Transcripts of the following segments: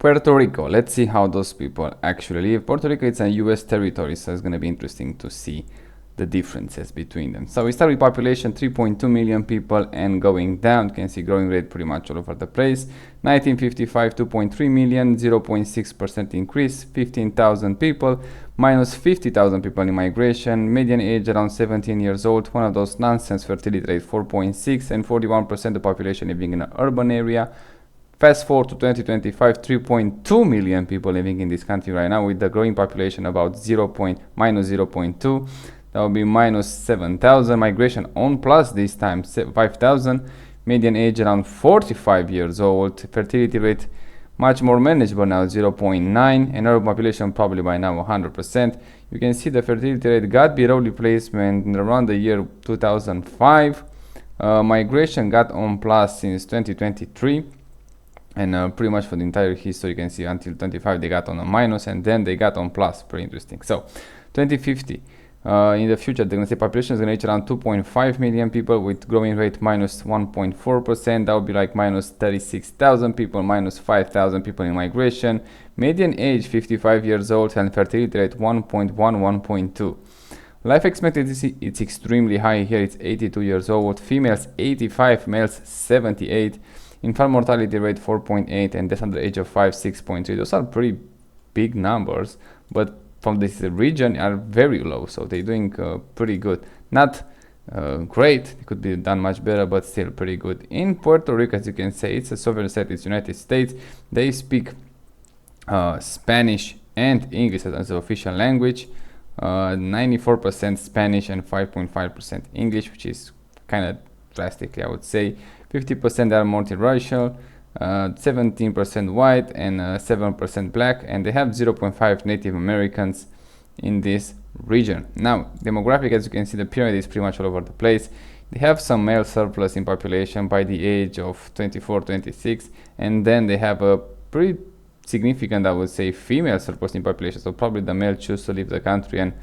Puerto Rico. Let's see how those people actually live. Puerto Rico, it's a US territory, so it's going to be interesting to see the differences between them. So we start with population 3.2 million people and going down. You can see growing rate pretty much all over the place. 1955, 2.3 million, 0.6% increase, 15,000 people, minus 50,000 people in migration, median age around 17 years old, one of those nonsense, fertility rate 4.6, and 41% of the population living in an urban area. Fast forward to 2025, 3.2 million people living in this country right now, with the growing population about minus 0.2. That will be minus 7,000. Migration on plus this time, 5,000. Median age around 45 years old. Fertility rate much more manageable now, 0.9. And urban population probably by now 100%. You can see the fertility rate got below replacement around the year 2005. Migration got on plus since 2023. And pretty much for the entire history, you can see until 25 they got on a minus, and then they got on plus. Pretty interesting. So 2050, in the future, they're going to say population is going to reach around 2.5 million people with growing rate minus 1.4%. That would be like minus 36,000 people, minus 5,000 people in migration. Median age 55 years old, and fertility rate 1.1, 1.2. Life expectancy, it's extremely high here. It's 82 years old. Females 85, males 78. Infant mortality rate 4.8, and death under the age of 5, 6.3. Those are pretty big numbers, but from this region are very low, so they're doing pretty good. Not great, it could be done much better, but still pretty good. In Puerto Rico, as you can say, it's a sovereign state, it's United States. They speak Spanish and English as an official language. 94% Spanish and 5.5% English, which is kind of drastically, I would say. 50% are multiracial, 17% white, and 7% black, and they have 0.5 Native Americans in this region. Now, demographic, as you can see, the pyramid is pretty much all over the place. They have some male surplus in population by the age of 24, 26, and then they have a pretty significant, I would say, female surplus in population. So probably the male choose to leave the country and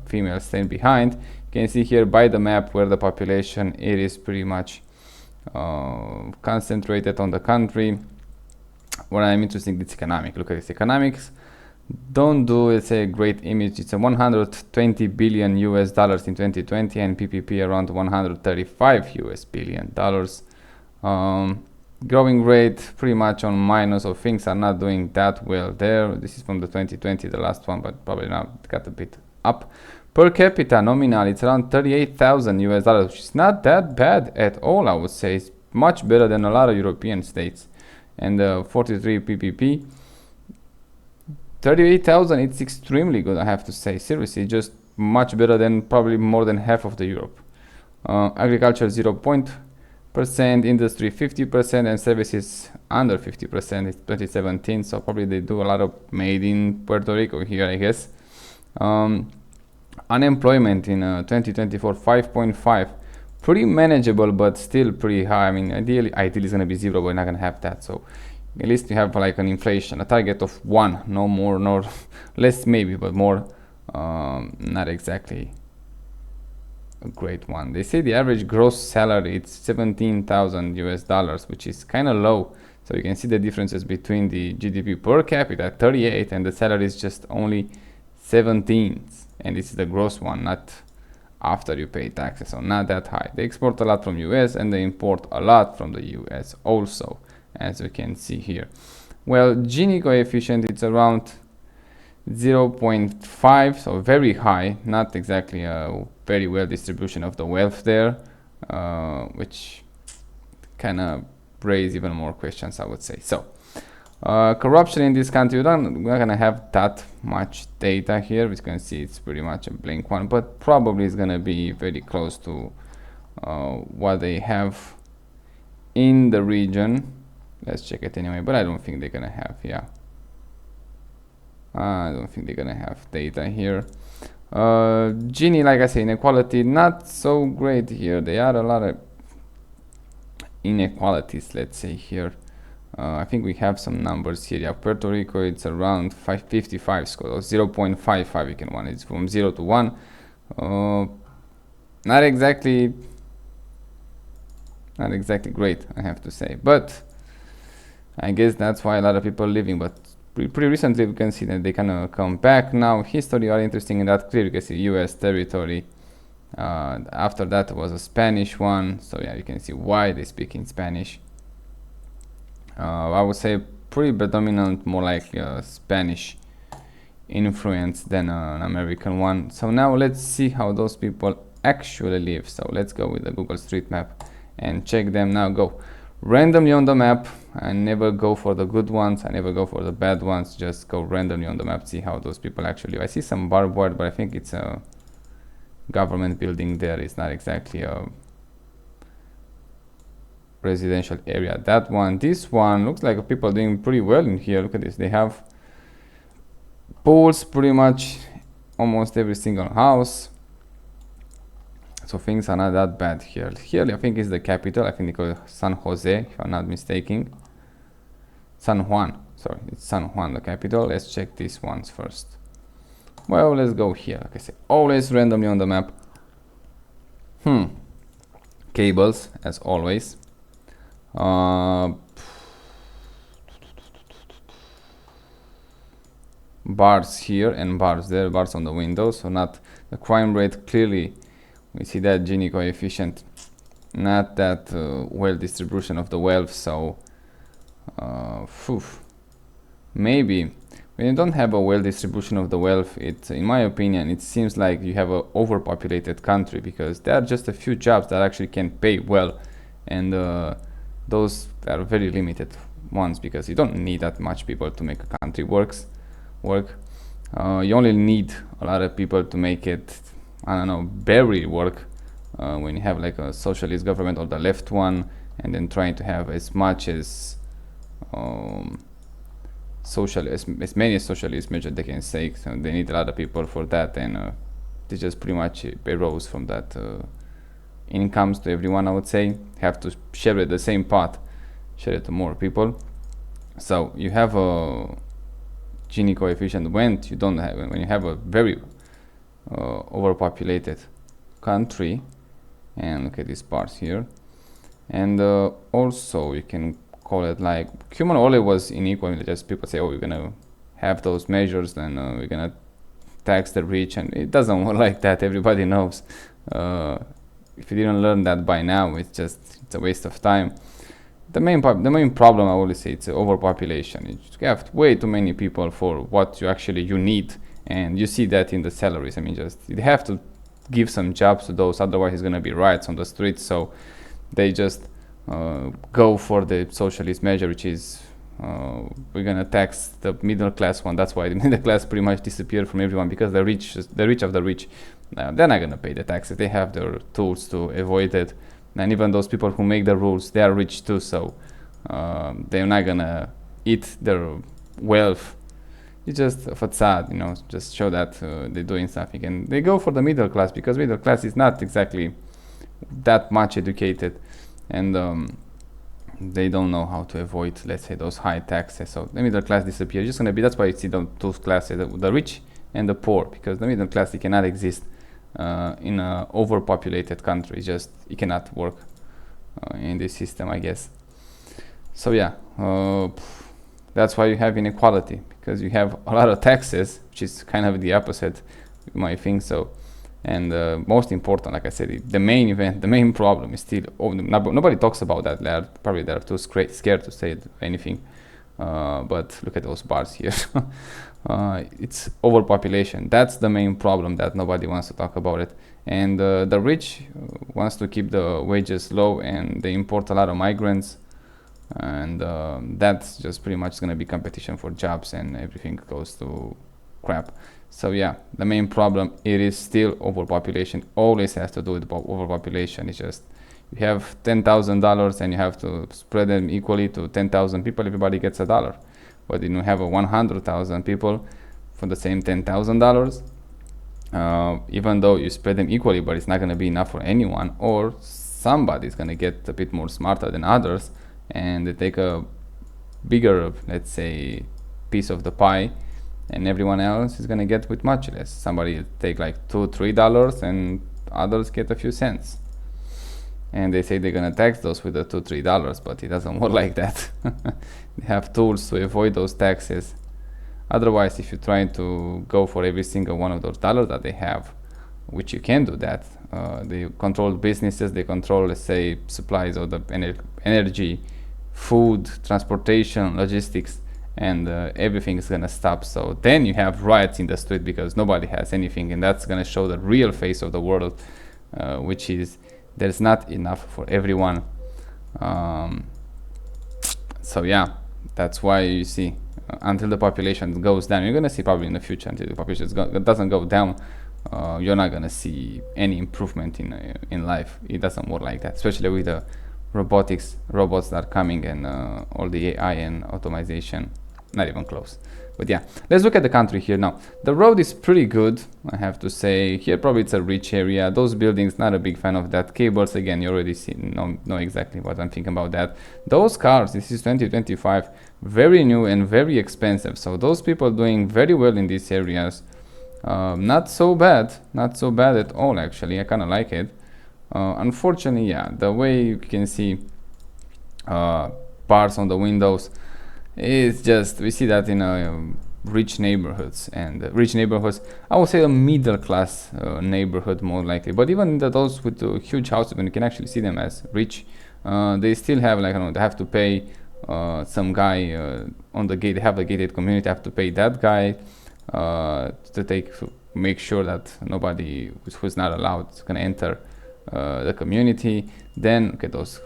females stay behind. You can see here by the map where the population it is pretty much concentrated on the country. What I'm interested in is economic. Look at this economics. Don't do, let's say, a great image. It's a 120 billion US dollars in 2020, and PPP around 135 US billion dollars. Growing rate pretty much on minus, so things are not doing that well there. This is from the 2020, the last one, but probably now it got a bit up. Per capita nominal, it's around 38,000 US dollars, which is not that bad at all, I would say. It's much better than a lot of European states. And 43 PPP, 38,000, it's extremely good, I have to say. Seriously, just much better than probably more than half of the Europe. Agriculture 0%, industry 50%, and services under 50%. It's 2017, so probably they do a lot of made in Puerto Rico here, I guess. Unemployment in 2024, 5.5. Pretty manageable, but still pretty high. I mean, ideally it's going to be zero, but we're not going to have that. So at least you have like an inflation, a target of 1, no more, nor less maybe, but more. Not exactly a great one. They say the average gross salary, it's 17,000 US dollars, which is kind of low. So you can see the differences between the GDP per capita, 38, and the salary is just only 17. And this is the gross one, not after you pay taxes, so not that high. They export a lot from US, and they import a lot from the US also, as you can see here. Well, Gini coefficient, it's around 0.5, so very high, not exactly a very well distribution of the wealth there, which kind of raise even more questions, I would say. So corruption in this country, we're not gonna have that much data here. We can see it's pretty much a blank one, but probably it's gonna be very close to what they have in the region. Let's check it anyway, but I don't think they're gonna have, I don't think they're gonna have data here. Gini, like I say, inequality, not so great here. There are a lot of inequalities, let's say here. I think we have some numbers here. Yeah, Puerto Rico, it's around 555 score, 0.55 you can want. It's from 0 to 1. Not exactly great, I have to say, but I guess that's why a lot of people are leaving, but pretty recently we can see that they kind of come back. Now history are interesting in that clear. You can see US territory. After that was a Spanish one, so yeah, you can see why they speak in Spanish. I would say pretty predominant, more like Spanish influence than an American one. So now let's see how those people actually live. So let's go with the Google Street Map and check them. Now go randomly on the map. I never go for the good ones, I never go for the bad ones, just go randomly on the map, see how those people actually live. I see some barbed wire, but I think it's a government building there. It's not exactly a residential area. That one, this one looks like people are doing pretty well in here. Look at this, they have pools pretty much almost every single house, so things are not that bad here. Here I think is the capital. I think they call it San Jose, if I'm not mistaken. San Juan, sorry, it's San Juan, the capital. Let's check these ones first. Well, let's go here. Like I say, always randomly on the map. Cables, as always. Bars here and bars there, bars on the windows. So not the crime rate, clearly we see that Gini coefficient, not that well distribution of the wealth. So maybe when you don't have a well distribution of the wealth, it, in my opinion, it seems like you have a overpopulated country, because there are just a few jobs that actually can pay well, and those are very limited ones, because you don't need that much people to make a country work. You only need a lot of people to make it, I don't know, barely work, when you have like a socialist government or the left one, and then trying to have as much as as many socialist measures they can take. So they need a lot of people for that, and they just pretty much arose from that incomes to everyone. I would say have to share it the same pot, share it to more people. So you have a Gini coefficient when you have a very overpopulated country. And look at these parts here, and also you can call it like human only was inequality. Just people say, oh, we're gonna have those measures, then we're gonna tax the rich, and it doesn't work like that. Everybody knows. If you didn't learn that by now, it's a waste of time. The main problem, I always say, it's overpopulation. You have way too many people for what you need, and you see that in the salaries. I mean, just you have to give some jobs to those, otherwise it's gonna be riots on the streets. So they just go for the socialist measure, which is we're gonna tax the middle class one. That's why the middle class pretty much disappeared from everyone, because the rich of the rich, they're not gonna pay the taxes. They have their tools to avoid it, and even those people who make the rules, they are rich too. So they're not gonna eat their wealth. It's just a facade, just show that they're doing something, and they go for the middle class, because middle class is not exactly that much educated, and they don't know how to avoid, let's say, those high taxes. So the middle class disappears. Just gonna be, that's why you see those classes, the rich and the poor, because the middle class, it cannot exist in an overpopulated country. It cannot work in this system, I guess. So yeah, that's why you have inequality, because you have a lot of taxes, which is kind of the opposite, you might think so. And most important, like I said, the main problem is still, nobody talks about that. They're too scared to say anything. But look at those bars here. It's overpopulation. That's the main problem that nobody wants to talk about it. And the rich wants to keep the wages low, and they import a lot of migrants. And that's just pretty much going to be competition for jobs, and everything goes to crap. So yeah, the main problem, it is still overpopulation. Always has to do with overpopulation. It's just you have $10,000 and you have to spread them equally to 10,000 people. Everybody gets $1. But you have 100,000 people for the same $10,000. Even though you spread them equally, but it's not going to be enough for anyone, or somebody's going to get a bit more smarter than others, and they take a bigger, let's say, piece of the pie, and everyone else is gonna get with much less. Somebody take like $2-3 and others get a few cents. and they say they're gonna tax those with the $2-3, but it doesn't work like that. They have tools to avoid those taxes. Otherwise, if you try to go for every single one of those dollars that they have, which you can do that, they control businesses, they control, let's say, supplies of the energy, food, transportation, logistics, and everything is gonna stop. So then you have riots in the street because nobody has anything, and that's gonna show the real face of the world, which is there's not enough for everyone. So yeah, that's why you see until the population goes down, you're gonna see probably in the future, until the population doesn't go down, you're not gonna see any improvement in life. It doesn't work like that, especially with the robots that are coming, and all the AI and automation. Not even close. But yeah, let's look at the country here now. The road is pretty good, I have to say. Here probably it's a rich area. Those buildings, not a big fan of that. Cables, again, you already know exactly what I'm thinking about that. Those cars, this is 2025, very new and very expensive. So those people doing very well in these areas. Not so bad at all, actually. I kind of like it. Unfortunately, yeah, the way you can see bars on the windows, it's just, we see that in rich neighborhoods, and rich neighborhoods, I would say a middle class neighborhood more likely. But even those with huge houses, when you can actually see them as rich, they still have, like, I don't know, they have to pay some guy on the gate. They have a gated community, have to pay that guy to make sure that nobody who's not allowed is gonna enter the community. Then look at those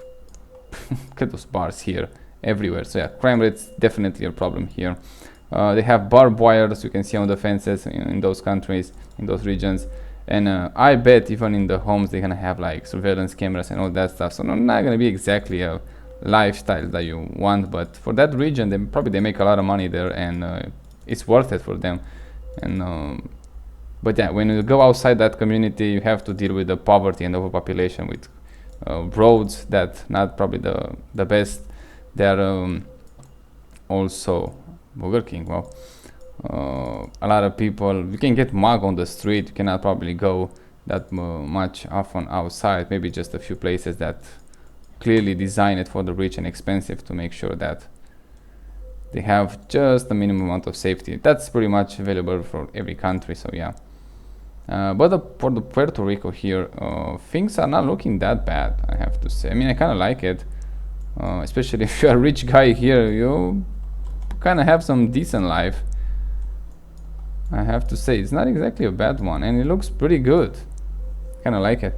look at those bars here everywhere. So yeah, crime rate's definitely a problem here. They have barbed wire, as you can see on the fences in those countries, in those regions. And I bet even in the homes they're gonna have like surveillance cameras and all that stuff. So not gonna be exactly a lifestyle that you want, but for that region, they make a lot of money there, and it's worth it for them. And but yeah, when you go outside that community, you have to deal with the poverty and overpopulation, with roads that not probably the best. They're also Burger King. Well, a lot of people, you can get mugged on the street. You cannot probably go that much often outside. Maybe just a few places that clearly design it for the rich and expensive to make sure that they have just a minimum amount of safety. That's pretty much available for every country. So yeah. But for the Puerto Rico here, things are not looking that bad, I have to say. I mean, I kind of like it. Especially if you're a rich guy here, you kind of have some decent life. I have to say, it's not exactly a bad one, and it looks pretty good. Kind of like it.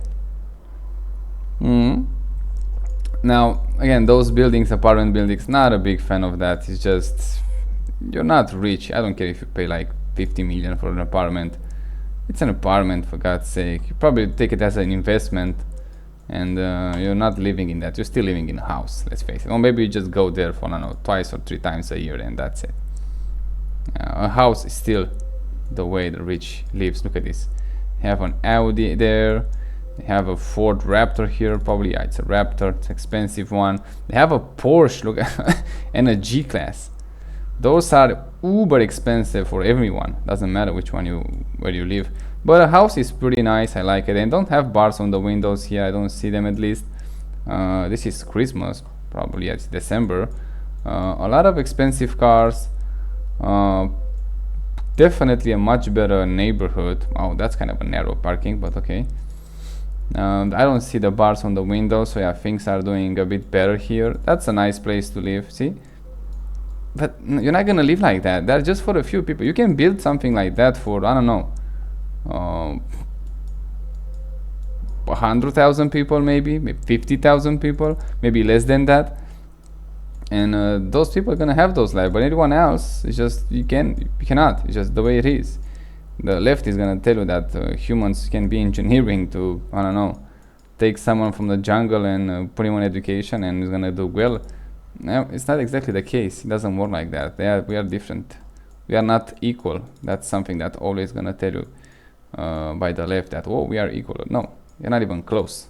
Now, again, those buildings, apartment buildings, not a big fan of that. It's just, you're not rich. I don't care if you pay like 50 million for an apartment. It's an apartment, for God's sake. You probably take it as an investment, and you're not living in that. You're still living in a house, let's face it. Or maybe you just go there for, I don't know, 2 or 3 times a year, and that's it. A house is still the way the rich lives. Look at this. They have an Audi there. They have a Ford Raptor here. Probably, yeah, it's a Raptor. It's an expensive one. They have a Porsche, look at and a G-Class. Those are uber expensive for everyone. Doesn't matter which one where you live. But a house is pretty nice. I like it. And don't have bars on the windows here. I don't see them, at least. This is Christmas, probably. Yeah, it's December. A lot of expensive cars. Definitely a much better neighborhood. Oh, that's kind of a narrow parking, but okay. I don't see the bars on the windows, so yeah, things are doing a bit better here. That's a nice place to live. See? But you're not gonna live like that. That's just for a few people. You can build something like that for, I don't know, 100,000 people, maybe 50,000 people, maybe less than that. And those people are gonna have those lives. But anyone else, it's just you cannot. It's just the way it is. The left is gonna tell you that humans can be engineering to, I don't know, take someone from the jungle and put him on education and he's gonna do well. No, it's not exactly the case. It doesn't work like that. We are different. We are not equal. That's something that always gonna tell you by the left, that, oh, we are equal. No, you're not even close.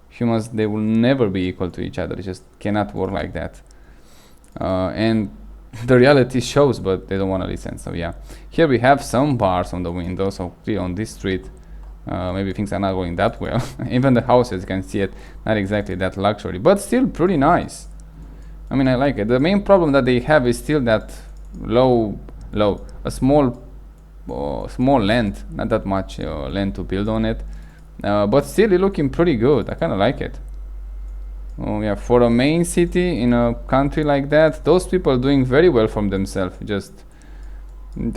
Humans, they will never be equal to each other. It just cannot work like that. And the reality shows, but they don't want to listen. So yeah, here we have some bars on the window. So on this street, Maybe things are not going that well. Even the houses, you can see it, not exactly that luxury, but still pretty nice. I mean, I like it. The main problem that they have is still that a small land, not that much land to build on it, but still it's looking pretty good. I kind of like it. Oh yeah, for a main city in a country like that, those people are doing very well from themselves.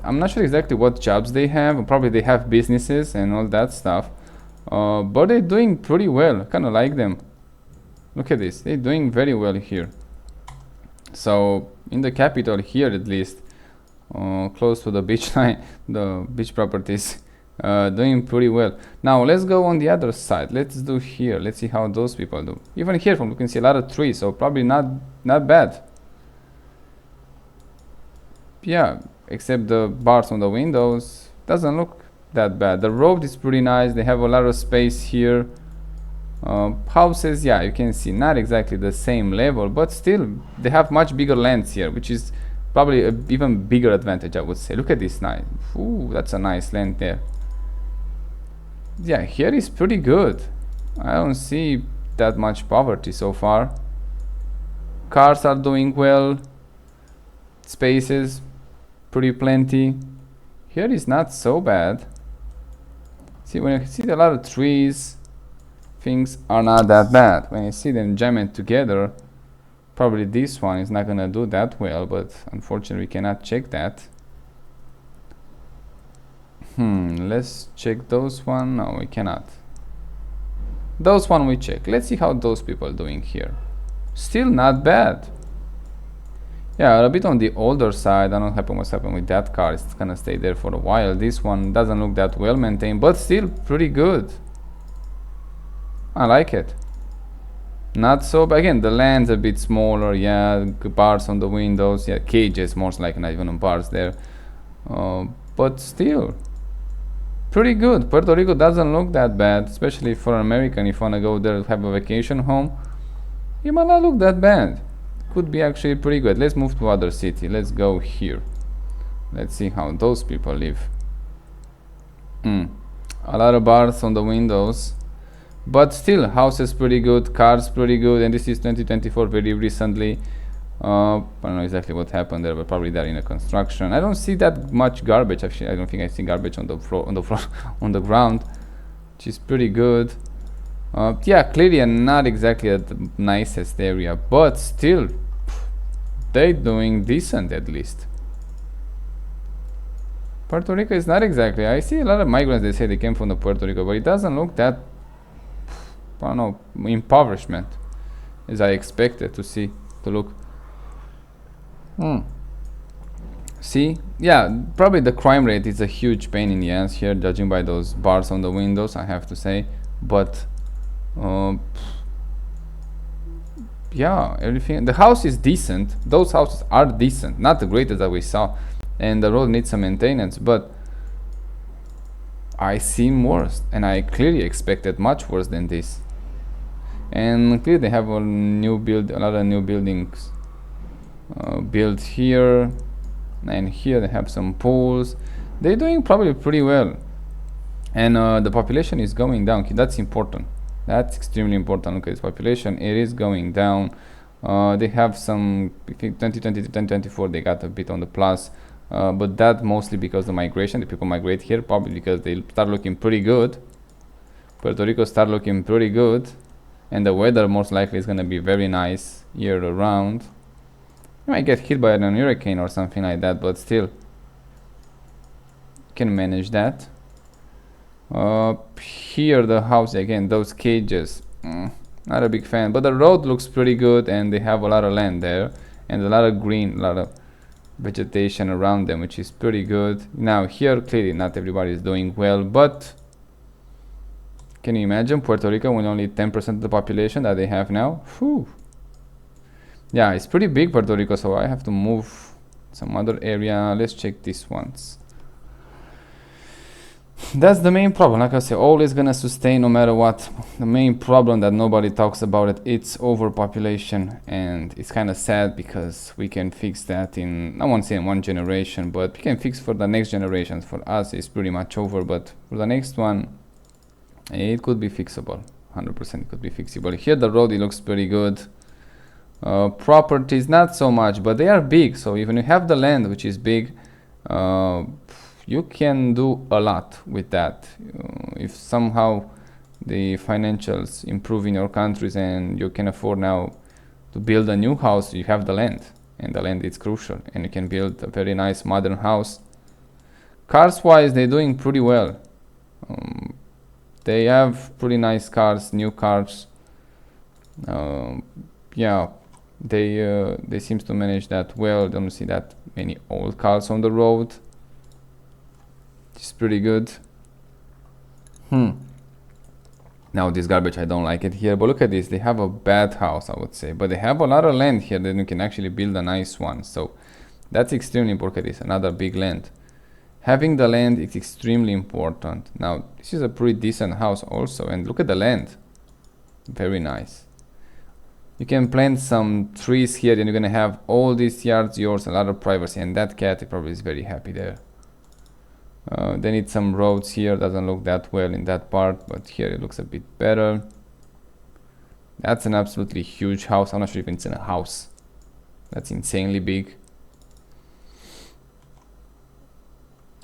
I'm not sure exactly what jobs they have. Probably they have businesses and all that stuff, but they're doing pretty well. I kind of like them. Look at this, they're doing very well here. So in the capital here, at least, close to the beach line, the beach properties, doing pretty well. Now let's go on the other side. Let's do here. Let's see how those people do. Even here from you can see a lot of trees, so probably not bad. Yeah, except the bars on the windows doesn't look that bad. The road is pretty nice. They have a lot of space here. Houses, yeah, you can see not exactly the same level, but still they have much bigger lands here, which is probably an even bigger advantage, I would say. Look at this nice. Ooh, that's a nice land there. Yeah, here is pretty good. I don't see that much poverty so far. Cars are doing well. Spaces pretty plenty. Here is not so bad. See, when you see a lot of trees, things are not that bad. When you see them jammed together, probably this one is not gonna do that well, but unfortunately we cannot check that. Let's check those one. No, we cannot. Those one we check. Let's see how those people are doing here. Still not bad. Yeah, a bit on the older side. I don't know what's happened with that car. It's gonna stay there for a while. This one doesn't look that well maintained, but still pretty good. I like it. Not so bad. Again, the land's a bit smaller. Yeah, bars on the windows. Yeah, cages most likely, not even on bars there. But still pretty good. Puerto Rico doesn't look that bad, especially for an American. If you wanna go there, have a vacation home, it might not look that bad. Could be actually pretty good. Let's move to other city. Let's go here. Let's see how those people live. A lot of bars on the windows, but still houses pretty good, cars pretty good, and this is 2024, very recently. I don't know exactly what happened there, but probably they're in a construction. I don't see that much garbage actually. I don't think I see garbage on the floor, on the ground, which is pretty good. Yeah, clearly not exactly the nicest area, but still they're doing decent at least. Puerto Rico is not exactly. I see a lot of migrants. They say they came from the Puerto Rico, but it doesn't look that, I don't know, impoverishment as I expected to look. See, yeah, probably the crime rate is a huge pain in the ass here, judging by those bars on the windows, I have to say. But yeah, everything, the house is decent. Those houses are decent, not the greatest that we saw, and the road needs some maintenance, but I seen worse, and I clearly expected much worse than this. And clearly they have a lot of new buildings built here, and here they have some pools. They're doing probably pretty well, and the population is going down. That's important. That's extremely important. Look at this population, it is going down. They have some, I think 2020 to 2024 they got a bit on the plus, but that mostly because the migration, the people migrate here, probably because they start looking pretty good. Puerto Rico start looking pretty good, and the weather most likely is going to be very nice year round. You might get hit by an hurricane or something like that, but still you can manage that. Here the house again, those cages, not a big fan, but the road looks pretty good, and they have a lot of land there and a lot of green, a lot of vegetation around them, which is pretty good. Now here clearly not everybody is doing well, but can you imagine Puerto Rico with only 10% of the population that they have now? Whew. Yeah, it's pretty big, Puerto Rico, so I have to move some other area. Let's check this once. That's the main problem. Like I say, always gonna sustain no matter what. The main problem that nobody talks about it's overpopulation, and it's kind of sad because we can fix that in, I won't say in one generation, but we can fix for the next generations. For us it's pretty much over, but for the next one It could be fixable. 100% could be fixable. Here the road, it looks pretty good. Properties not so much, but they are big, so even if you have the land which is big, you can do a lot with that. If somehow the financials improve in your countries and you can afford now to build a new house, you have the land, and the land is crucial, and you can build a very nice modern house. Cars wise, they're doing pretty well. They have pretty nice cars, new cars. Yeah, they seems to manage that well. Don't see that many old cars on the road. It's pretty good. Now this garbage, I don't like it here, but look at this. They have a bad house, I would say, but they have a lot of land here that you can actually build a nice one. So that's extremely important. This another big land. Having the land is extremely important. Now this is a pretty decent house also, and look at the land. Very nice. You can plant some trees here, and you're gonna have all these yards yours, a lot of privacy, and that cat probably is very happy there. They need some roads here. Doesn't look that well in that part, but here it looks a bit better. That's an absolutely huge house. I'm not sure if it's in a house. That's insanely big.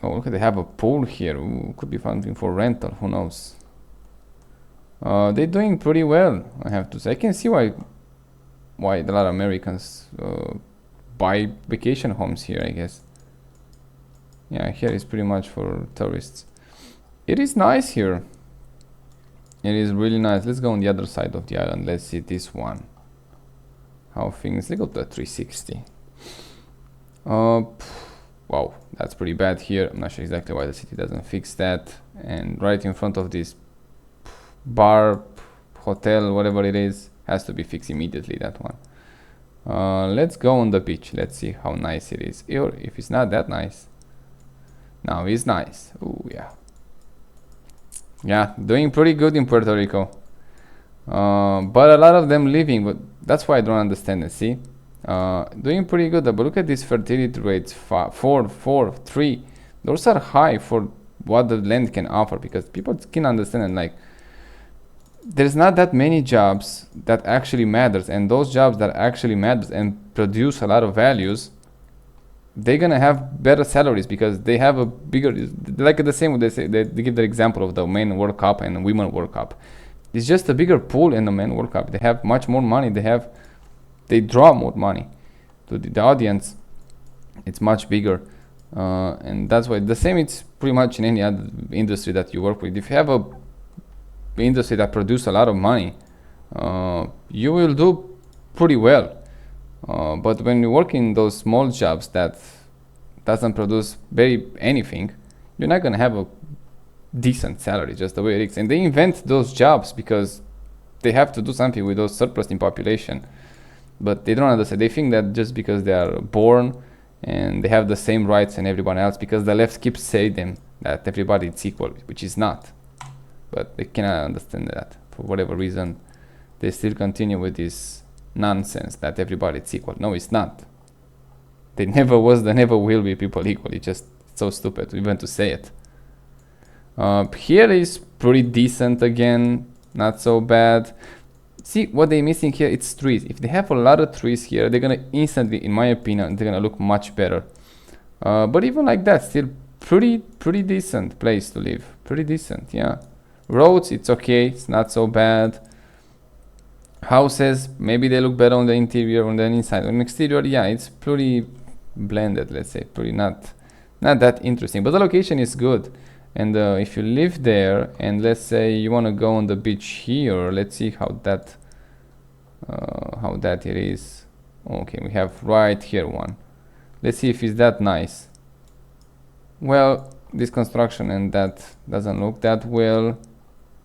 Oh, look, they have a pool here. Ooh, could be something for rental. Who knows? They're doing pretty well, I have to say. I can see why a lot of Americans buy vacation homes here, I guess. Yeah, here is pretty much for tourists. It is nice here. It is really nice. Let's go on the other side of the island. Let's see this one. How things... Let's go to 360. Wow, that's pretty bad here. I'm not sure exactly why the city doesn't fix that. And right in front of this bar, hotel, whatever it is, has to be fixed immediately, that one. Let's go on the beach. Let's see how nice it is. Or if it's not that nice. Now it's nice. Oh yeah. Yeah, doing pretty good in Puerto Rico. But a lot of them leaving, but that's why I don't understand it. See, doing pretty good. But look at these fertility rates: 4, 3. Those are high for what the land can offer, because people can understand it. Like, there's not that many jobs that actually matters, and those jobs that actually matters and produce a lot of values, they're gonna have better salaries because they have a bigger, like the same they say, they give the example of the men World Cup and women World Cup. It's just a bigger pool in the men World Cup. They have much more money. They draw more money to the audience. It's much bigger, and that's why the same. It's pretty much in any other industry that you work with. If you have a industry that produces a lot of money, you will do pretty well. But when you work in those small jobs that doesn't produce anything, you're not gonna have a decent salary, just the way it is. And they invent those jobs because they have to do something with those surplus in population. But they don't understand. They think that just because they are born and they have the same rights and everyone else, because the left keeps saying them that everybody is equal, which is not. But they cannot understand that. For whatever reason, they still continue with this nonsense that everybody is equal. No, it's not. They never was, they never will be people equal. It's just so stupid even to say it. Here is pretty decent again, not so bad. See what they're missing here, it's trees. If they have a lot of trees here, they're gonna instantly, in my opinion, they're gonna look much better. But even like that, still pretty decent place to live. Pretty decent, yeah. Roads, it's okay, it's not so bad. Houses, maybe they look better on the interior, on the inside. On the exterior, yeah, it's pretty blended, let's say. Pretty not that interesting, but the location is good. And if you live there, and let's say you want to go on the beach here, let's see how that it is. Okay, we have right here one. Let's see if it's that nice. Well, this construction and that doesn't look that well.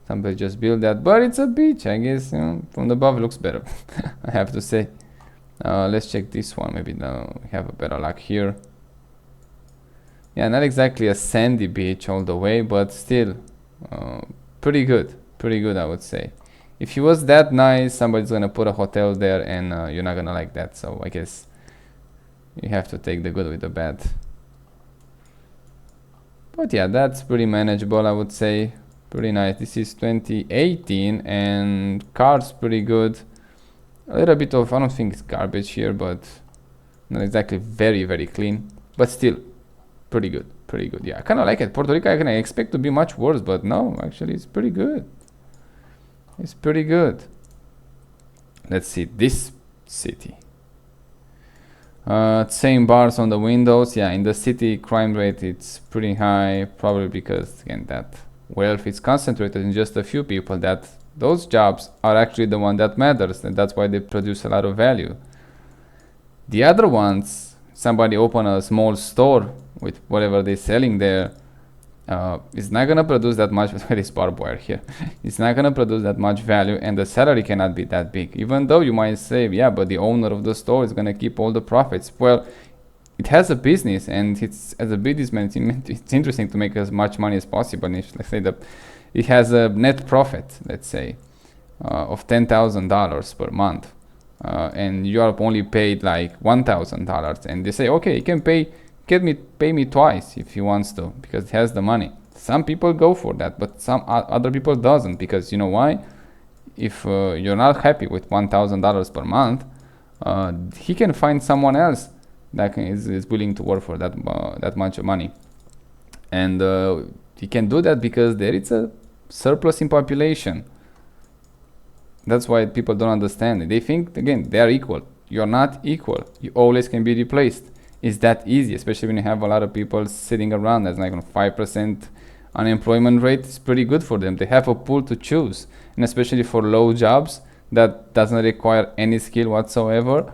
Somebody just built that, but it's a beach, I guess. You know, from the above it looks better. I have to say. Let's check this one. Maybe now we have a better luck here. Yeah, not exactly a sandy beach all the way, but still pretty good. Pretty good, I would say. If it was that nice, somebody's gonna put a hotel there, and you're not gonna like that. So I guess you have to take the good with the bad. But yeah, that's pretty manageable, I would say. Pretty nice. This is 2018 and cars pretty good. A little bit of, I don't think it's garbage here, but not exactly very clean, but still pretty good. Yeah, I kind of like it. Puerto Rico I can expect to be much worse, but no, actually it's pretty good. Let's see this city. Same bars on the windows. Yeah, in the city crime rate it's pretty high, probably because again that wealth is concentrated in just a few people, that those jobs are actually the one that matters, and that's why they produce a lot of value. The other ones, somebody open a small store with whatever they're selling there, it's not gonna produce that much. This barbed wire here, it's not gonna produce that much value, and the salary cannot be that big. Even though you might say, yeah, but the owner of the store is gonna keep all the profits. Well, it has a business, and it's, as a businessman, it's interesting to make as much money as possible. And if, let's say that it has a net profit, let's say, of $10,000 per month, and you are only paid like $1,000, and they say, okay, you can pay me twice if he wants to, because he has the money. Some people go for that, but some other people doesn't, because you know why? If you're not happy with $1,000 per month, he can find someone else that is willing to work for that much money, and he can do that because there is a surplus in population. That's why people don't understand it. They think, again, they are equal. You're not equal. You always can be replaced. It's that easy, especially when you have a lot of people sitting around. That's like 5% unemployment rate. It's pretty good for them. They have a pool to choose, and especially for low jobs that doesn't require any skill whatsoever,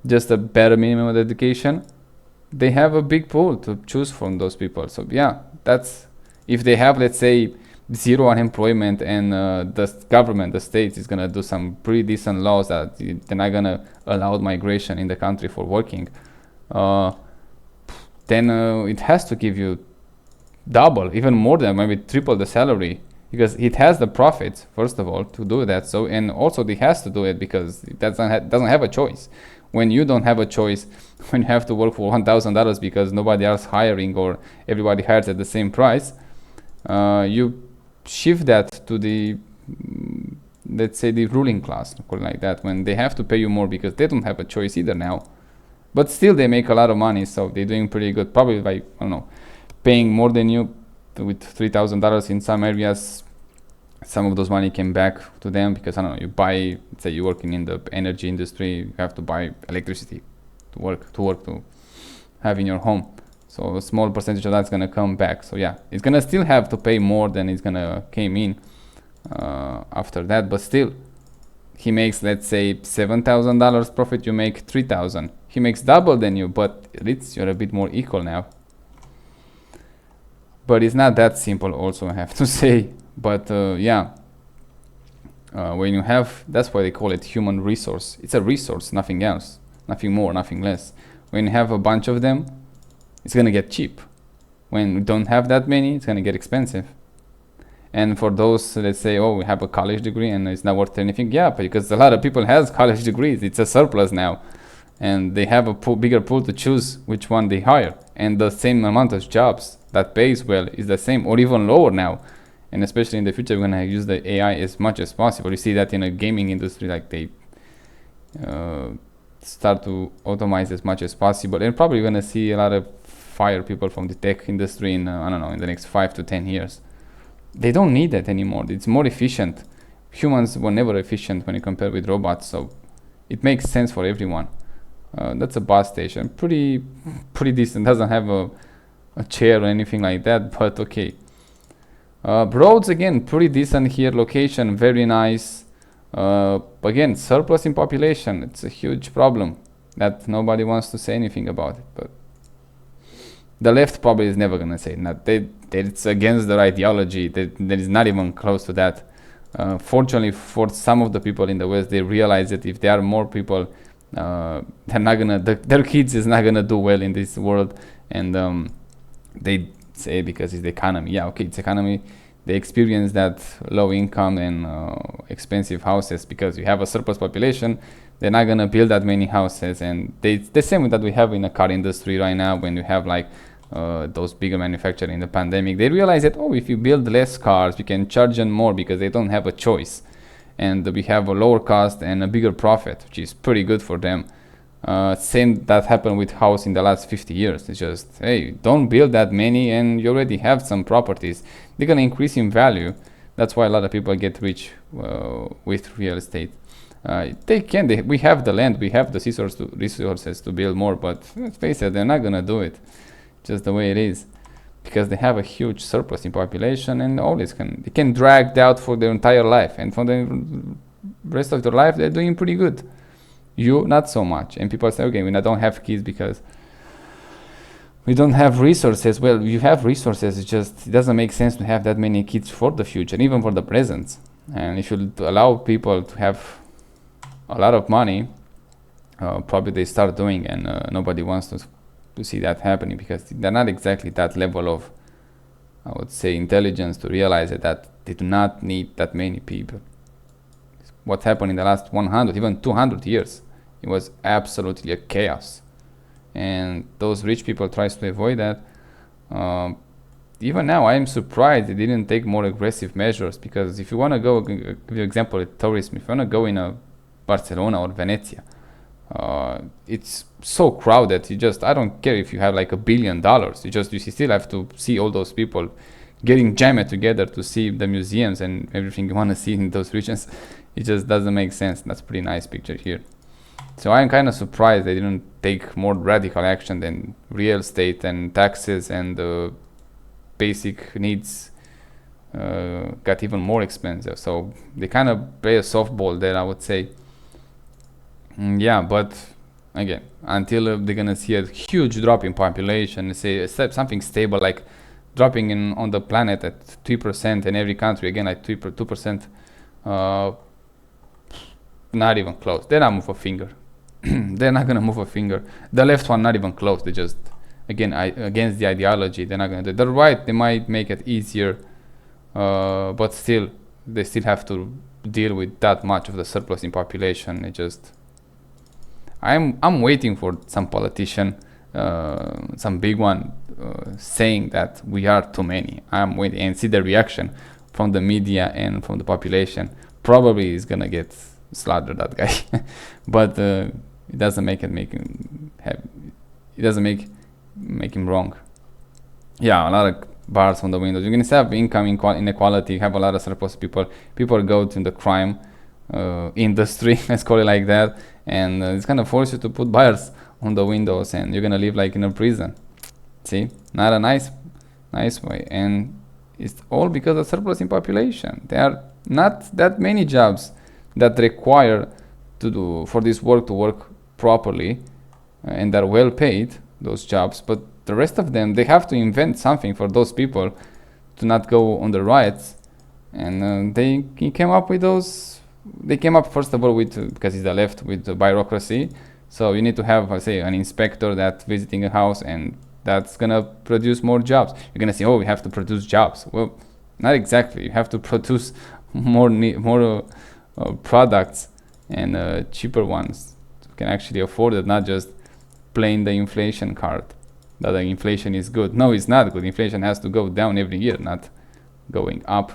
just a bare minimum of education, they have a big pool to choose from those people. So yeah, that's, if they have, let's say, zero unemployment, and the government, the state, is gonna do some pretty decent laws that they're not gonna allow migration in the country for working, then it has to give you double, even more than maybe triple the salary, because it has the profits, first of all, to do that. So, and also it has to do it because it doesn't have a choice. When you don't have a choice, when you have to work for $1,000 because nobody else hiring, or everybody hires at the same price, you shift that to the, let's say, the ruling class, call it like that, when they have to pay you more because they don't have a choice either now. But still they make a lot of money, so they're doing pretty good, probably by, I don't know, paying more than you with $3,000 in some areas. Some of those money came back to them because, I don't know, you buy, let's say you're working in the energy industry, you have to buy electricity to have in your home. So a small percentage of that's gonna come back. So yeah, it's gonna still have to pay more than it's gonna came in after that, but still, he makes, let's say, $7,000 profit, you make $3,000. He makes double than you, but you're a bit more equal now. But it's not that simple also, I have to say. But yeah, when you have, that's why they call it human resource. It's a resource, nothing else, nothing more, nothing less. When you have a bunch of them, it's gonna get cheap. When you don't have that many, it's gonna get expensive. And for those, let's say, oh, we have a college degree and it's not worth anything. Yeah, because a lot of people has college degrees. It's a surplus now, and they have a bigger pool to choose which one they hire. And the same amount of jobs that pays well is the same or even lower now. And especially in the future, we're gonna use the AI as much as possible. You see that in a gaming industry, like they start to automate as much as possible. And probably gonna see a lot of fire people from the tech industry in, I don't know, in the next 5 to 10 years. They don't need that anymore. It's more efficient. Humans were never efficient when you compare with robots, so it makes sense for everyone. That's a bus station, pretty decent. Doesn't have a chair or anything like that, but okay. Roads, again, pretty decent here. Location very nice. Again, surplus in population. It's a huge problem that nobody wants to say anything about it, but the left probably is never gonna say that. It's against their ideology. There is not even close to that. Fortunately for some of the people in the West, they realize that if there are more people, they're not gonna, their kids is not gonna do well in this world, and they say because it's the economy. Yeah, okay, it's economy. They experience that low income and expensive houses because you have a surplus population. They're not gonna build that many houses, and the same that we have in the car industry right now, when you have like those bigger manufacturers in the pandemic, they realized that, oh, if you build less cars, we can charge them more because they don't have a choice. And we have a lower cost and a bigger profit, which is pretty good for them. Same that happened with house in the last 50 years. It's just, hey, don't build that many and you already have some properties. They're going to increase in value. That's why a lot of people get rich with real estate. We have the land, we have the resources to build more, but let's face it, they're not going to do it just the way it is, because they have a huge surplus in population, and always they can drag out for their entire life, and for the rest of their life they're doing pretty good. You not so much. And people say, okay, we don't have kids because we don't have resources. Well, you have resources, it doesn't make sense to have that many kids for the future, even for the present. And if you allow people to have a lot of money, probably they start doing, and nobody wants to see that happening, because they're not exactly that level of, I would say, intelligence to realize that they do not need that many people. What happened in the last 100, even 200 years, it was absolutely a chaos, and those rich people tries to avoid that. Even now, I am surprised they didn't take more aggressive measures, because if you want to go, give you an example with tourism, if you want to go in a Barcelona or Venezia, it's so crowded. I don't care if you have like $1 billion. You still have to see all those people getting jammed together to see the museums and everything you want to see in those regions. It just doesn't make sense. That's a pretty nice picture here. So I'm kind of surprised they didn't take more radical action than real estate and taxes, and the basic needs got even more expensive. So they kind of play a softball there, I would say. Yeah, but again, until they're gonna see a huge drop in population, say something stable, like dropping on the planet at 3% in every country, again like 2%, not even close. They're not move a finger. They're not gonna move a finger. The left one, not even close. They just, again, against the ideology, they're not gonna do it. The right, they might make it easier, but still, they still have to deal with that much of the surplus in population. I'm waiting for some politician, some big one, saying that we are too many. I'm waiting and see the reaction from the media and from the population. Probably is gonna get slaughtered, that guy. But it doesn't make him wrong. Yeah, a lot of bars on the windows. You're gonna have income inequality. You have a lot of surplus people. People go to the crime industry, let's call it like that, and it's gonna force you to put bars on the windows, and you're gonna live like in a prison. See, not a nice way, and it's all because of surplus in population. There are not that many jobs that require for this work to work properly, and they're well paid, those jobs, but the rest of them, they have to invent something for those people to not go on the riots, and they came up with those. They came up first of all with, because it's the left, with the bureaucracy. So you need to have, say, an inspector that's visiting a house, and that's gonna produce more jobs. You're gonna say, oh, we have to produce jobs. Well, not exactly. You have to produce more products, and cheaper ones. You can actually afford it, not just playing the inflation card, that the inflation is good. No, it's not good. Inflation has to go down every year, not going up.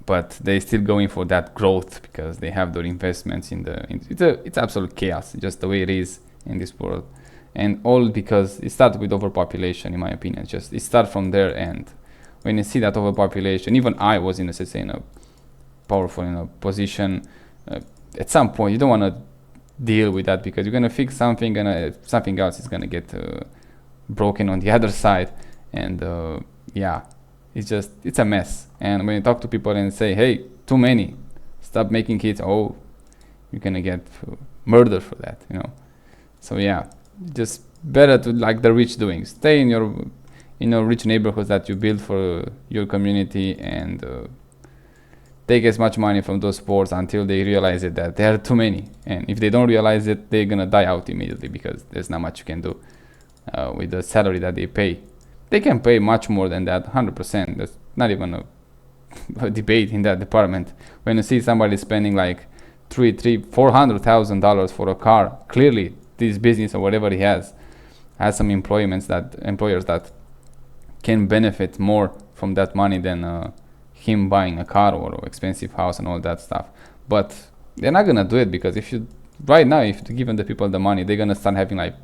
But they're still going for that growth because they have their investments it's absolute chaos, just the way it is in this world. And all because it started with overpopulation, in my opinion. It starts from their end. When you see that overpopulation, even I was in a powerful position. At some point, you don't want to deal with that, because you're gonna fix something, and something else is gonna get broken on the other side, and it's a mess. And when you talk to people and say, hey, too many, stop making kids, oh, you're gonna get murdered for that, So yeah, just better to, like the rich doing, stay in your rich neighborhoods that you build for your community, and take as much money from those sports until they realize that there are too many. And if they don't realize it, they're gonna die out immediately, because there's not much you can do with the salary that they pay. They can pay much more than that, 100%. There's not even a debate in that department. When you see somebody spending like $400,000 for a car, clearly this business or whatever he has has some employers that can benefit more from that money than him buying a car or expensive house and all that stuff. But they're not gonna do it, because if you give the people the money, they're gonna start having like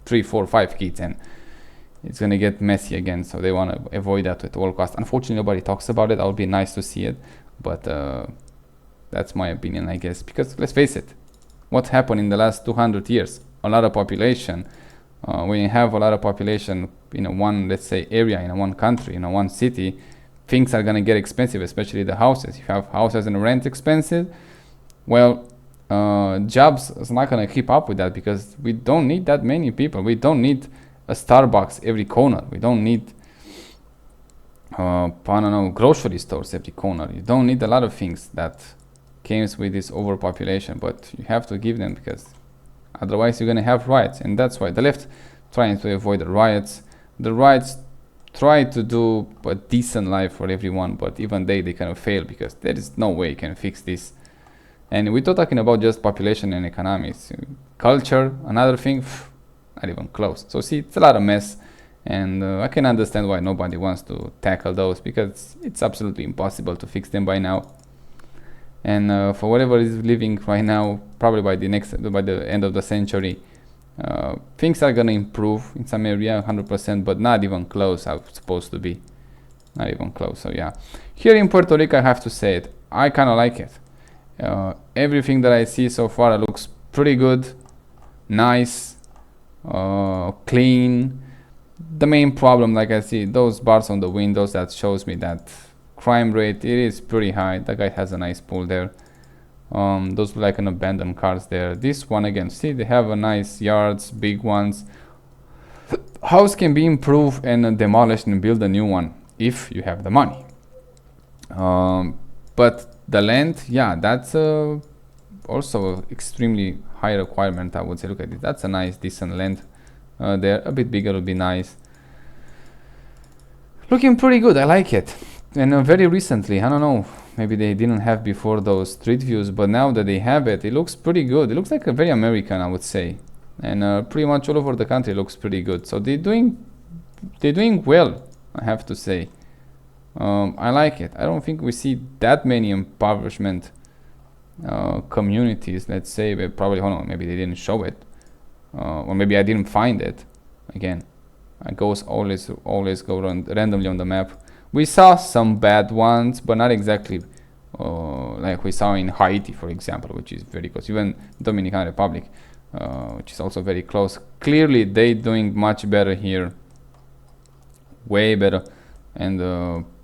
3, 4, 5 kids, and it's gonna get messy again. So they want to avoid that at all costs. Unfortunately, nobody talks about it. That would be nice to see it, but that's my opinion, I guess. Because let's face it, what happened in the last 200 years? A lot of population. When you have a lot of population in one, let's say, area, in one country, in one city, things are gonna get expensive, especially the houses. If you have houses and rent expensive, well, jobs is not gonna keep up with that, because we don't need that many people. We don't need a Starbucks every corner. We don't need I don't know, grocery stores every corner. You don't need a lot of things that comes with this overpopulation, but you have to give them, because otherwise you're gonna have riots. And that's why the left trying to avoid the riots. The riots try to do a decent life for everyone, but even they kind of fail, because there is no way you can fix this. And we're not talking about just population and economics. Culture, another thing, not even close. So see, it's a lot of mess, and I can understand why nobody wants to tackle those, because it's absolutely impossible to fix them by now. And for whatever is living right now, probably by the end of the century, things are gonna improve in some area, 100%, but not even close how it's supposed to be. Not even close. So yeah, here in Puerto Rico, I have to say it, I kind of like it. Everything that I see so far looks pretty good, nice, clean. The main problem, like I see those bars on the windows, that shows me that crime rate, it is pretty high. That guy has a nice pool there. Those look like an abandoned cars there. This one again, see, they have a nice yards, big ones. House can be improved and demolished and build a new one if you have the money. But the land, yeah, that's also extremely high requirement, I would say. Look at it, that's a nice decent land there. A bit bigger would be nice. Looking pretty good, I like it. And very recently, I don't know, maybe they didn't have before those street views, but now that they have it, it looks pretty good. It looks like a very American, I would say. And pretty much all over the country looks pretty good. So they're doing well, I have to say. I like it. I don't think we see that many impoverishment communities, let's say. But probably, hold on, maybe they didn't show it, or maybe I didn't find it. Again, I always go randomly on the map. We saw some bad ones, but not exactly like we saw in Haiti, for example, which is very close. Even Dominican Republic, which is also very close. Clearly, they doing much better here, way better. And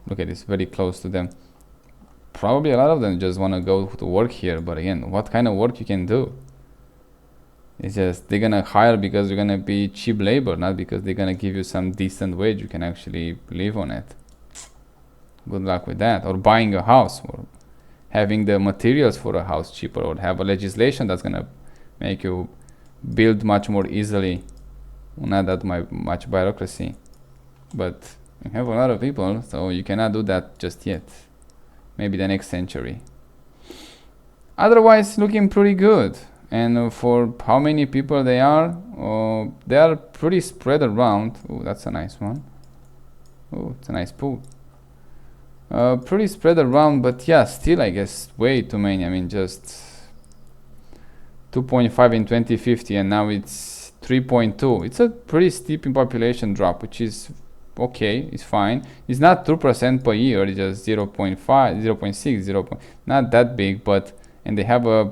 look at this, very close to them. Probably a lot of them just want to go to work here, but again, what kind of work you can do? It's just they're gonna hire because you're gonna be cheap labor, not because they're gonna give you some decent wage you can actually live on it. Good luck with that. Or buying a house, or having the materials for a house cheaper, or have a legislation that's gonna make you build much more easily. Not that much bureaucracy, but you have a lot of people, so you cannot do that just yet. Maybe the next century. Otherwise, looking pretty good. And for how many people they are pretty spread around. Oh, that's a nice one. Oh, it's a nice pool. Pretty spread around, but yeah, still I guess way too many. I mean, just 2.5 in 2050, and now it's 3.2. It's a pretty steep in population drop, which is okay, it's fine. It's not 2% per year, it's just 0.5, 0.6, 0. Not that big, but, and they have a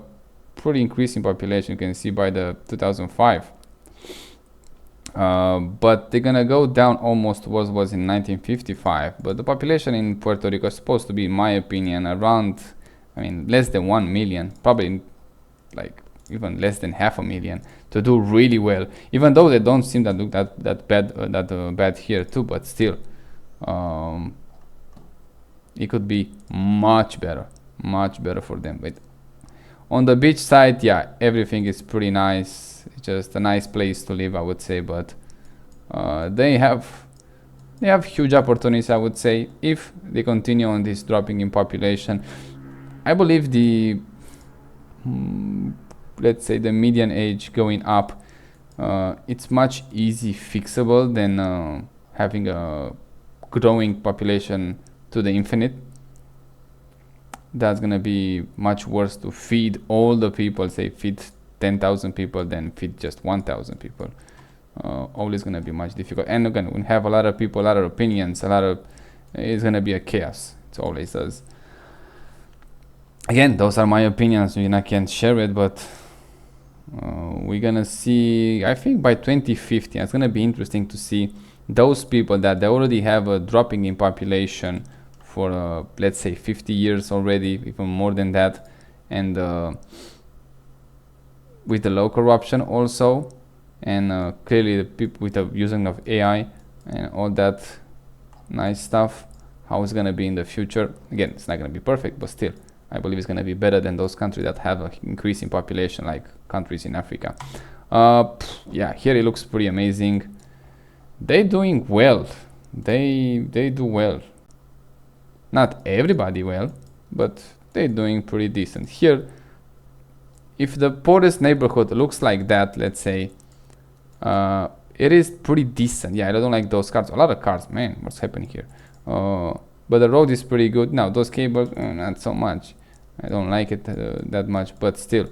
pretty increase in population, you can see by the 2005. But they're gonna go down almost what was in 1955. But the population in Puerto Rico is supposed to be, in my opinion, around, I mean, less than 1 million, probably like even less than 500,000 to do really well. Even though they don't seem to look that bad here too, but still, it could be much better for them. But on the beach side, yeah, everything is pretty nice. It's just a nice place to live, I would say. But they have huge opportunities, I would say, if they continue on this dropping in population. I believe the let's say the median age going up it's much easy fixable than having a growing population to the infinite. That's gonna be much worse to feed all the people, say feed 10,000 people than feed just 1,000 people. Always gonna be much difficult. And again, we have a lot of people, a lot of opinions, it's gonna be a chaos. It always does. Again, those are my opinions, I can't share it, but we're gonna see, I think by 2050, it's gonna be interesting to see those people that they already have a dropping in population for let's say 50 years already, even more than that, and with the low corruption also, and clearly the people with the using of AI and all that nice stuff, how it's gonna be in the future. Again, it's not gonna be perfect, but still I believe it's gonna be better than those countries that have an increase in population, like countries in Africa. Yeah, here it looks pretty amazing. They're doing well. They do well. Not everybody well, but they're doing pretty decent. Here, if the poorest neighborhood looks like that, let's say, it is pretty decent. Yeah, I don't like those cars. A lot of cars, man, what's happening here? But the road is pretty good. Now, those cables, not so much. I don't like it that much, but still.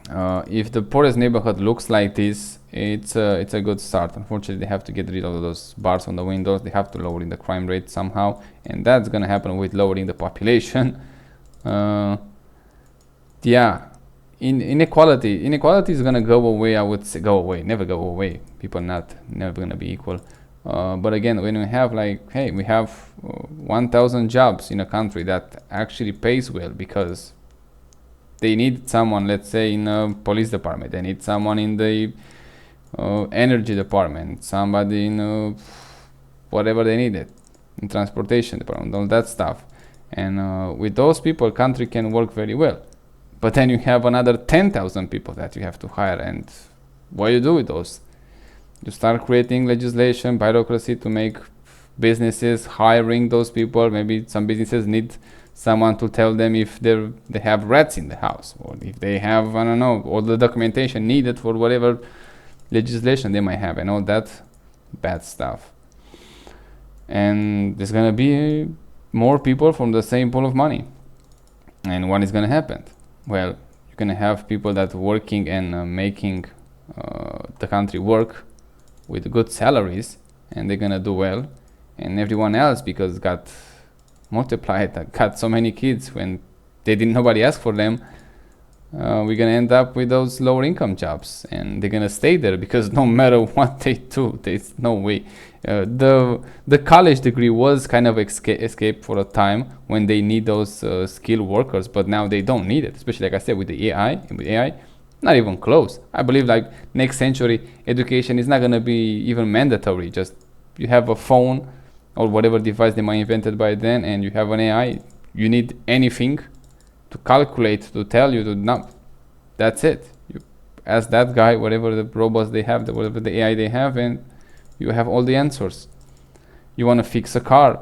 If the poorest neighborhood looks like this, it's a good start. Unfortunately, they have to get rid of those bars on the windows. They have to lower the crime rate somehow, and that's gonna happen with lowering the population. Yeah, inequality is gonna go away. I would say never go away. People never gonna be equal. But again, when we have we have 1,000 jobs in a country that actually pays well because they need someone, let's say in a police department, they need someone in the energy department, somebody in whatever they needed, in transportation department, all that stuff. And with those people, country can work very well. But then you have another 10,000 people that you have to hire, and what do you do with those? You start creating legislation, bureaucracy to make businesses hiring those people. Maybe some businesses need someone to tell them if they have rats in the house, or if they have, I don't know, all the documentation needed for whatever legislation they might have, and all that bad stuff. And there's gonna be more people from the same pool of money. And what is gonna happen? Well, you're gonna have people that are working and making the country work with good salaries, and they're gonna do well. And everyone else, because got multiplied, got so many kids when nobody asked for them, we're gonna end up with those lower income jobs, and they're gonna stay there because no matter what they do, there's no way. The college degree was kind of escape for a time when they need those skilled workers, but now they don't need it, especially like I said with the AI. Not even close. I believe next century education is not gonna be even mandatory. Just you have a phone or whatever device they might invented by then, and you have an AI. You need anything to calculate, to tell you to not. That's it. You ask that guy whatever the robots they have, whatever the AI they have, and you have all the answers. You want to fix a car,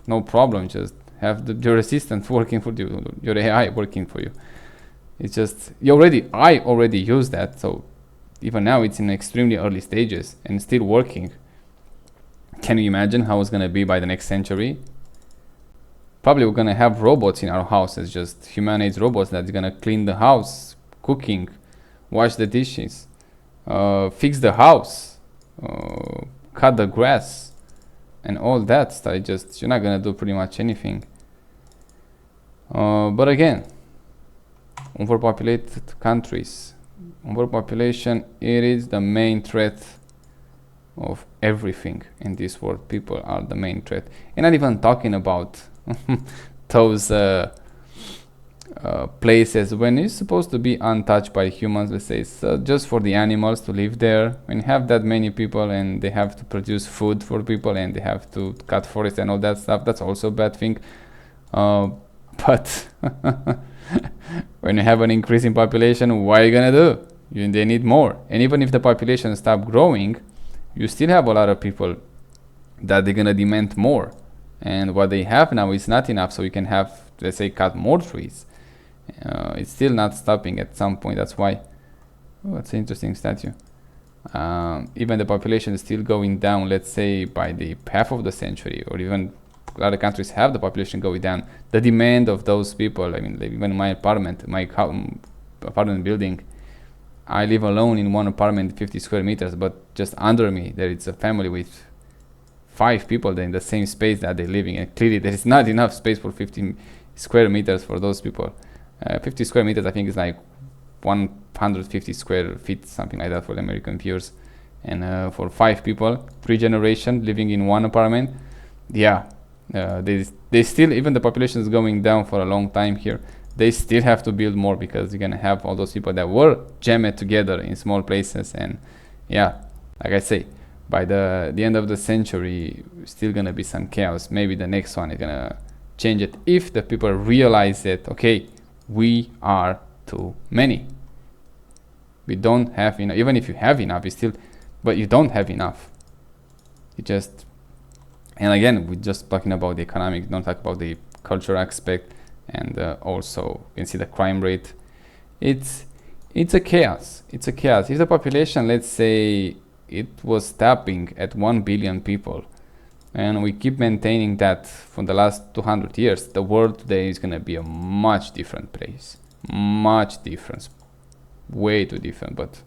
no problem. Just have your assistant working for you, your AI working for you. It's just I already use that, so even now it's in extremely early stages and still working. Can you imagine how it's gonna be by the next century? Probably we're gonna have robots in our houses, just humanoid robots that's gonna clean the house, cooking, wash the dishes, fix the house, cut the grass, and all that stuff. You're not gonna do pretty much anything. But again, overpopulated countries, overpopulation, it is the main threat of everything in this world. People are the main threat, and not even talking about those places when it's supposed to be untouched by humans, let's say, so just for the animals to live there. When you have that many people and they have to produce food for people and they have to cut forests and all that stuff, that's also a bad thing. But when you have an increase in population, what are you gonna do? They need more. And even if the population stop growing, you still have a lot of people that they're gonna demand more. And what they have now is not enough, so you can have, let's say, cut more trees. It's still not stopping at some point. That's why Oh, that's an interesting statue. Even the population is still going down, let's say by the half of the century, or even other countries have the population going down. The demand of those people, I mean, even my apartment, apartment building, I live alone in one apartment, 50 square meters, but just under me there is a family with 5 people in the same space that they're living, and clearly there is not enough space for 50 square meters for those people. 50 square meters I think is like 150 square feet, something like that for the American viewers. And for 5 people, 3 generations living in one apartment, yeah, they still, even the population is going down for a long time here, they still have to build more, because you're gonna have all those people that were jammed together in small places. And yeah, like I say, by the end of the century, still gonna be some chaos. Maybe the next one is gonna change it if the people realize that, okay, we are too many. We don't have enough. Even if you have enough, but you don't have enough. And again, we're just talking about the economic, don't talk about the cultural aspect. And also you can see the crime rate. It's a chaos. It's a chaos. If the population, let's say it was tapping at 1 billion people, and we keep maintaining that for the last 200 years, the world today is going to be a much different place. Much different. Way too different. But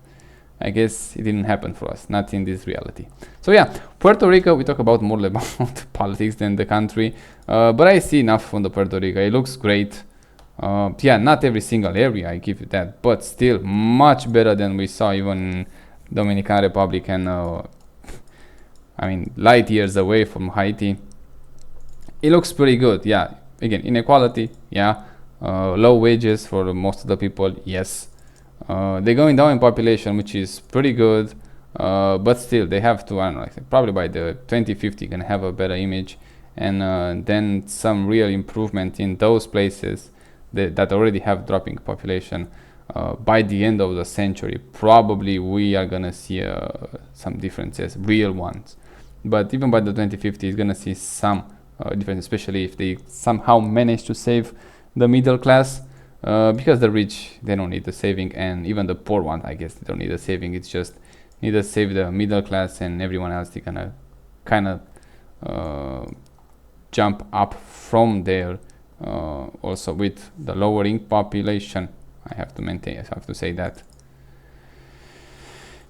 I guess it didn't happen for us, not in this reality. So yeah, Puerto Rico, we talk about more about politics than the country, but I see enough from the Puerto Rico. It looks great. Yeah, not every single area, I give you that, but still much better than we saw even Dominican Republic, and I mean, light years away from Haiti. It looks pretty good. Yeah, again, inequality, yeah, low wages for most of the people, yes. They're going down in population, which is pretty good, but still they have to, I don't know, probably by the 2050 can have a better image, and then some real improvement in those places that already have dropping population. By the end of the century, probably we are gonna see some differences, real ones. But even by the 2050, it's gonna see some difference, especially if they somehow manage to save the middle class. Because the rich, they don't need the saving, and even the poor ones, I guess, they don't need the saving. It's just need to save the middle class, and everyone else, they gonna kind of jump up from there. Also with the lowering population, I have to say that,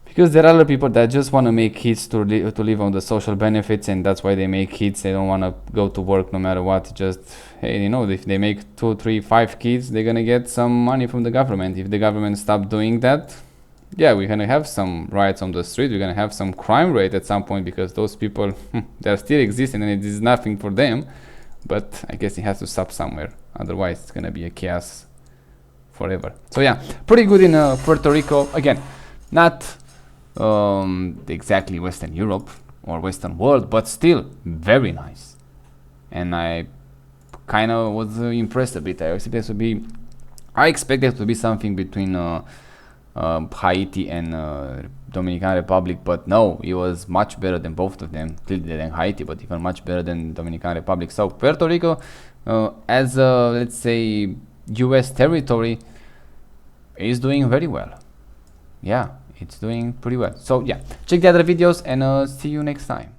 because there are other people that just want to make kids to live on the social benefits, and that's why they make kids. They don't want to go to work no matter what. Just, hey, if they make 2, 3, 5 kids, they're gonna get some money from the government. If the government stop doing that, yeah, we're gonna have some riots on the street. We're gonna have some crime rate at some point, because those people they're still existing, and it is nothing for them. But I guess it has to stop somewhere. Otherwise, it's gonna be a chaos forever. So yeah, pretty good in Puerto Rico. Again, not exactly Western Europe or Western world, but still very nice. And I kind of was impressed a bit. I expected to be something between Haiti and Dominican Republic, but no, it was much better than both of them. Clearly than Haiti, but even much better than Dominican Republic. So Puerto Rico, as a, let's say, US territory, is doing very well. Yeah, it's doing pretty well. So yeah, check the other videos, and see you next time.